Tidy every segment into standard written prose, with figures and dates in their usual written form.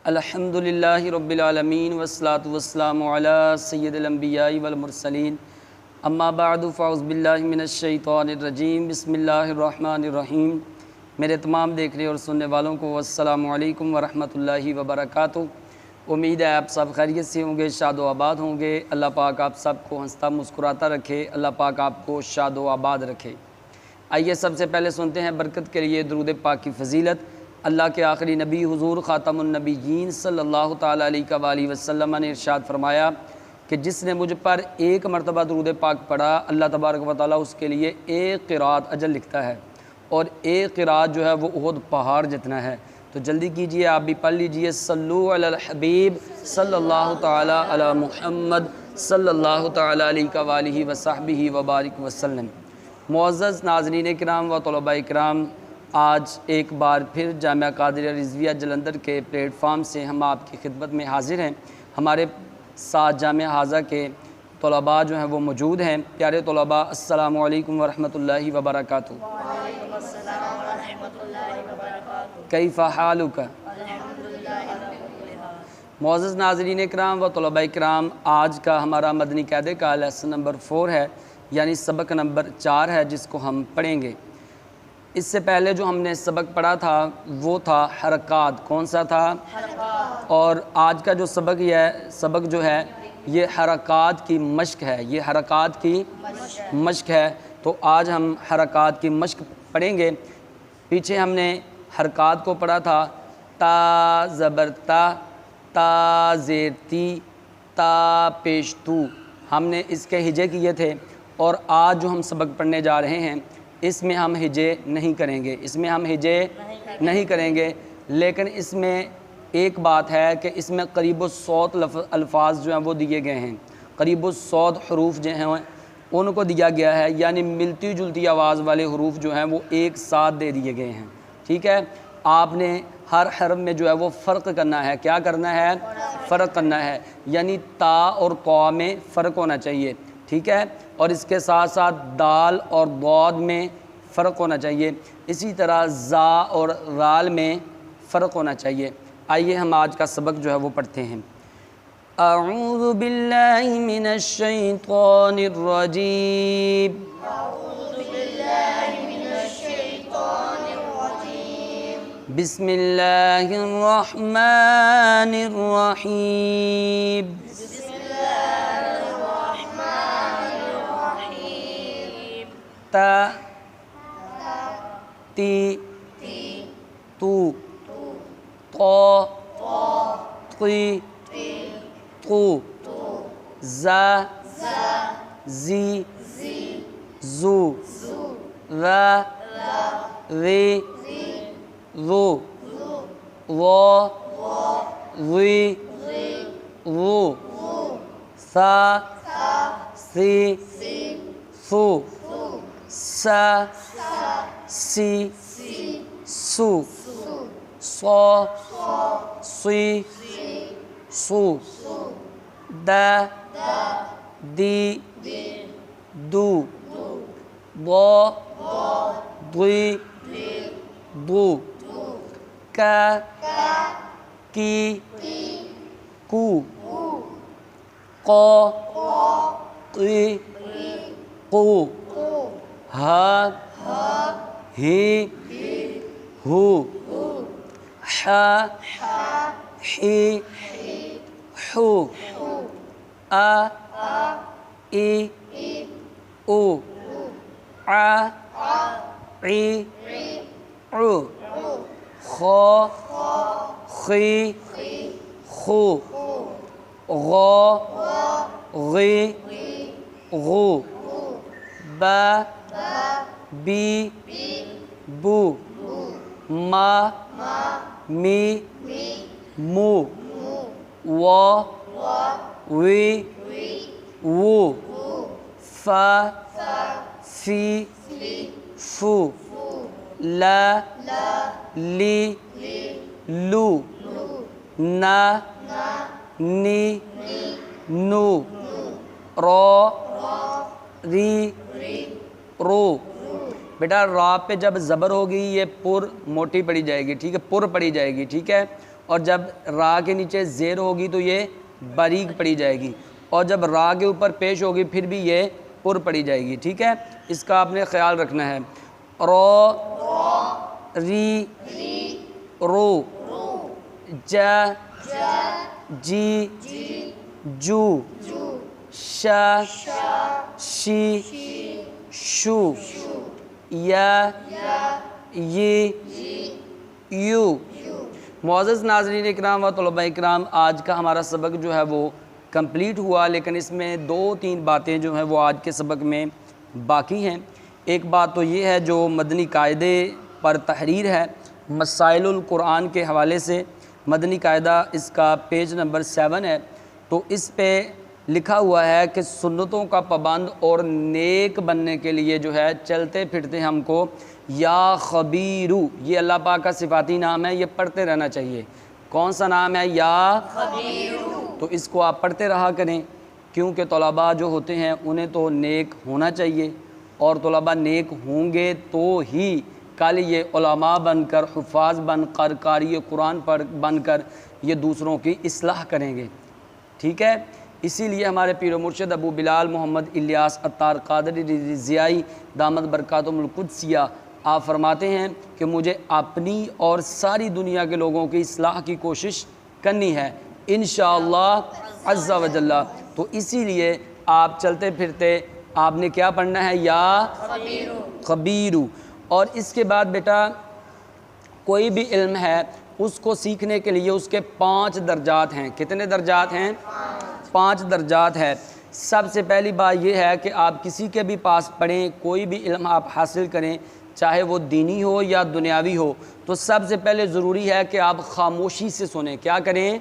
الحمدللہ رب العالمین والصلاة والسلام علی سید الانبیاء والمرسلین اما بعد فاعوذ باللہ من الشیطان الرجیم بسم اللہ الرحمن الرحیم۔ میرے تمام دیکھنے اور سننے والوں کو السلام علیکم ورحمۃ اللہ وبرکاتہ۔ امید ہے آپ سب خیریت سے ہوں گے، شاد و آباد ہوں گے۔ اللہ پاک آپ سب کو ہنستا مسکراتا رکھے، اللہ پاک آپ کو شاد و آباد رکھے۔ آئیے سب سے پہلے سنتے ہیں برکت کے لیے درود پاک کی فضیلت۔ اللہ کے آخری نبی حضور خاتم النبیین صلی اللہ تعالیٰ علیہ وآلہ وسلم نے ارشاد فرمایا کہ جس نے مجھ پر ایک مرتبہ درود پاک پڑھا، اللہ تبارک و تعالیٰ اس کے لیے ایک قرات اجر لکھتا ہے، اور ایک قرات جو ہے وہ احد پہاڑ جتنا ہے۔ تو جلدی کیجئے، آپ بھی پڑھ لیجئے، صلو علی الحبیب صلی اللہ تعالیٰ علی محمد صلی اللہ تعالیٰ علیہ وآلہ وصحبہ وبارک وسلم۔ معزز ناظرین کرام و طلباء کرام، آج ایک بار پھر جامعہ قادریہ رضویہ جلندھر کے پلیٹ فارم سے ہم آپ کی خدمت میں حاضر ہیں۔ ہمارے ساتھ جامعہ حاضہ کے طلباء جو ہیں وہ موجود ہیں۔ پیارے طلباء، السلام علیکم ورحمۃ اللہ وبرکاتہ۔ وعلیکم السلام ورحمۃ اللہ وبرکاتہ۔ کیف حالک؟ الحمدللہ علی کل حال۔ معزز ناظرین کرام و طلباء کرام، آج کا ہمارا مدنی قاعدے کا لیسن نمبر 4 ہے، یعنی سبق نمبر 4 ہے، جس کو ہم پڑھیں گے۔ اس سے پہلے جو ہم نے سبق پڑھا تھا وہ تھا حرکات۔ کون سا تھا؟ حرکات۔ اور آج کا جو سبق جو ہے یہ حرکات کی مشق ہے، یہ حرکات کی مشق ہے۔ تو آج ہم حرکات کی مشق پڑھیں گے۔ پیچھے ہم نے حرکات کو پڑھا تھا، تا زبر تا زیر تی، تا پیش تو، ہم نے اس کے ہجے کیے تھے۔ اور آج جو ہم سبق پڑھنے جا رہے ہیں اس میں ہم ہجے نہیں کریں گے، اس میں ہم ہجے نہیں کریں گے، لیکن اس میں ایک بات ہے کہ اس میں قریب الصوت الفاظ جو ہیں وہ دیے گئے ہیں، قریب الصوت حروف جو ہیں ان کو دیا گیا ہے، یعنی ملتی جلتی آواز والے حروف جو ہیں وہ ایک ساتھ دے دیے گئے ہیں۔ ٹھیک ہے، آپ نے ہر حرف میں جو ہے وہ فرق کرنا ہے۔ کیا کرنا ہے؟ فرق کرنا ہے، یعنی تا اور قا میں فرق ہونا چاہیے۔ ٹھیک ہے، اور اس کے ساتھ ساتھ دال اور ضاد میں فرق ہونا چاہیے، اسی طرح زا اور رال میں فرق ہونا چاہیے۔ آئیے ہم آج کا سبق جو ہے وہ پڑھتے ہیں۔ اعوذ باللہ من الشیطان الرجیم۔ اعوذ باللہ من الشیطان الرجیم۔ بسم اللہ الرحمن الرحیم۔ بسم اللہ الرحمن الرحیم۔ تا تی تو طا طی طو زا زی زو را ری رو وا وی رو سا سی سو سا سی سو صا صی سو دا دی دو ضا ضی ضو کا کی کو قا قی قو ہا ہی ہو حا حی حو آ ای او ع عی عو خا خی خو غا غی غو با بی بو ما می مو وا وی وو فا فی فو لا لی لو نا نی نو را ری رو۔ بیٹا را پہ جب زبر ہوگی یہ پر موٹی پڑی جائے گی، ٹھیک ہے، پر پڑی جائے گی، ٹھیک ہے، اور جب را کے نیچے زیر ہوگی تو یہ باریک پڑھی جائے گی، اور جب را کے اوپر پیش ہوگی پھر بھی یہ پر پڑھی جائے گی، ٹھیک ہے؟ اس کا آپ نے خیال رکھنا ہے۔ رو، ری، رو، ج، جی، جو، ش، شی، شو، یا، ی، یو۔ معزز ناظرین اکرام و طلباء اکرام، آج کا ہمارا سبق جو ہے وہ کمپلیٹ ہوا، لیکن اس میں 2-3 باتیں جو ہیں وہ آج کے سبق میں باقی ہیں۔ ایک بات تو یہ ہے جو مدنی قاعدے پر تحریر ہے مسائل القرآن کے حوالے سے، مدنی قاعدہ اس کا پیج نمبر 7 ہے، تو اس پہ لکھا ہوا ہے کہ سنتوں کا پابند اور نیک بننے کے لیے جو ہے چلتے پھرتے ہم کو یا خبیرو، یہ اللہ پاک کا صفاتی نام ہے، یہ پڑھتے رہنا چاہیے۔ کون سا نام ہے؟ یا خبیرو۔ تو اس کو آپ پڑھتے رہا کریں، کیونکہ طلباء جو ہوتے ہیں انہیں تو نیک ہونا چاہیے، اور طلباء نیک ہوں گے تو ہی کل یہ علماء بن کر، حفاظ بن کر، قاری قرآن بن کر یہ دوسروں کی اصلاح کریں گے، ٹھیک ہے؟ اسی لیے ہمارے پیر و مرشد ابو بلال محمد الیاس عطار قادری رضیائی دامت برکاتہم القدسیہ آپ فرماتے ہیں کہ مجھے اپنی اور ساری دنیا کے لوگوں کی اصلاح کی کوشش کرنی ہے انشاءاللہ عز و جل۔ تو اسی لیے آپ چلتے پھرتے آپ نے کیا پڑھنا ہے؟ یا خبیرو۔ اور اس کے بعد بیٹا کوئی بھی علم ہے اس کو سیکھنے کے لیے اس کے 5 درجات ہیں۔ کتنے درجات ہیں؟ 5 درجات ہے۔ سب سے پہلی بات یہ ہے کہ آپ کسی کے بھی پاس پڑھیں، کوئی بھی علم آپ حاصل کریں، چاہے وہ دینی ہو یا دنیاوی ہو، تو سب سے پہلے ضروری ہے کہ آپ خاموشی سے سنیں۔ کیا کریں؟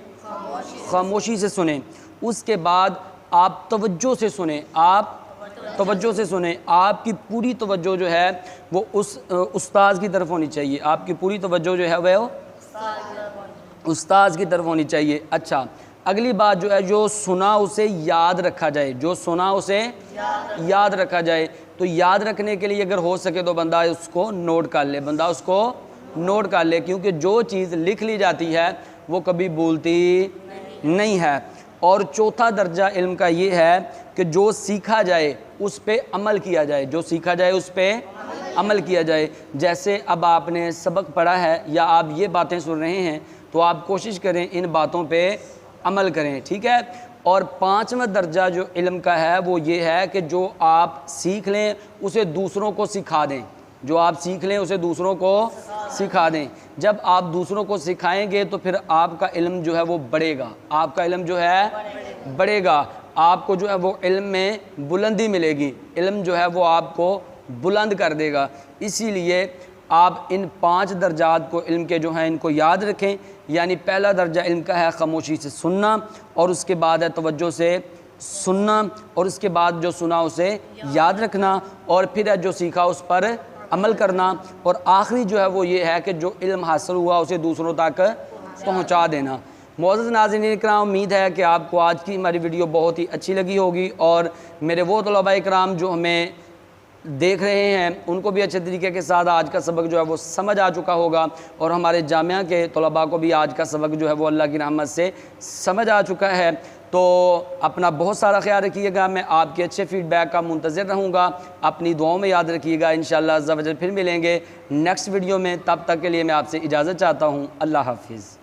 خاموشی سے سنیں۔ اس کے بعد آپ توجہ سے سنیں، آپ توجہ سے سنیں، آپ کی پوری توجہ جو ہے وہ اس استاذ کی طرف ہونی چاہیے، آپ کی پوری توجہ جو ہے وہ استاذ کی طرف ہونی چاہیے۔ اچھا، اگلی بات جو ہے جو سنا اسے یاد رکھا جائے، جو سنا اسے یاد رکھا جائے۔ تو یاد رکھنے کے لیے اگر ہو سکے تو بندہ اس کو نوٹ کر لے، بندہ اس کو نوٹ کر لے، کیونکہ جو چیز لکھ لی جاتی ہے وہ کبھی بھولتی نہیں ہے۔ اور چوتھا درجہ علم کا یہ ہے کہ جو سیکھا جائے اس پہ عمل کیا جائے، جو سیکھا جائے اس پہ عمل کیا جائے۔ جیسے اب آپ نے سبق پڑھا ہے یا آپ یہ باتیں سن رہے ہیں تو آپ کوشش کریں ان باتوں پہ عمل کریں، ٹھیک ہے؟ اور 5واں درجہ جو علم کا ہے وہ یہ ہے کہ جو آپ سیکھ لیں اسے دوسروں کو سکھا دیں، جو آپ سیکھ لیں اسے دوسروں کو سکھا دیں۔ جب آپ دوسروں کو سکھائیں گے تو پھر آپ کا علم جو ہے وہ بڑھے گا، آپ کا علم جو ہے بڑھے گا، آپ کو جو ہے وہ علم میں بلندی ملے گی، علم جو ہے وہ آپ کو بلند کر دے گا۔ اسی لیے آپ ان 5 درجات کو علم کے جو ہیں ان کو یاد رکھیں۔ یعنی پہلا درجہ علم کا ہے خاموشی سے سننا، اور اس کے بعد ہے توجہ سے سننا، اور اس کے بعد جو سنا اسے یاد رکھنا، اور پھر ہے جو سیکھا اس پر عمل کرنا، اور آخری جو ہے وہ یہ ہے کہ جو علم حاصل ہوا اسے دوسروں تک پہنچا دینا۔ معزز ناظرین اکرام، امید ہے کہ آپ کو آج کی ہماری ویڈیو بہت ہی اچھی لگی ہوگی، اور میرے وہ طلباء اکرام جو ہمیں دیکھ رہے ہیں ان کو بھی اچھے طریقے کے ساتھ آج کا سبق جو ہے وہ سمجھ آ چکا ہوگا، اور ہمارے جامعہ کے طلباء کو بھی آج کا سبق جو ہے وہ اللہ کی رحمت سے سمجھ آ چکا ہے۔ تو اپنا بہت سارا خیال رکھیے گا، میں آپ کے اچھے فیڈ بیک کا منتظر رہوں گا، اپنی دعاؤں میں یاد رکھیے گا۔ انشاءاللہ عز و جل پھر ملیں گے نیکسٹ ویڈیو میں، تب تک کے لیے میں آپ سے اجازت چاہتا ہوں۔ اللہ حافظ۔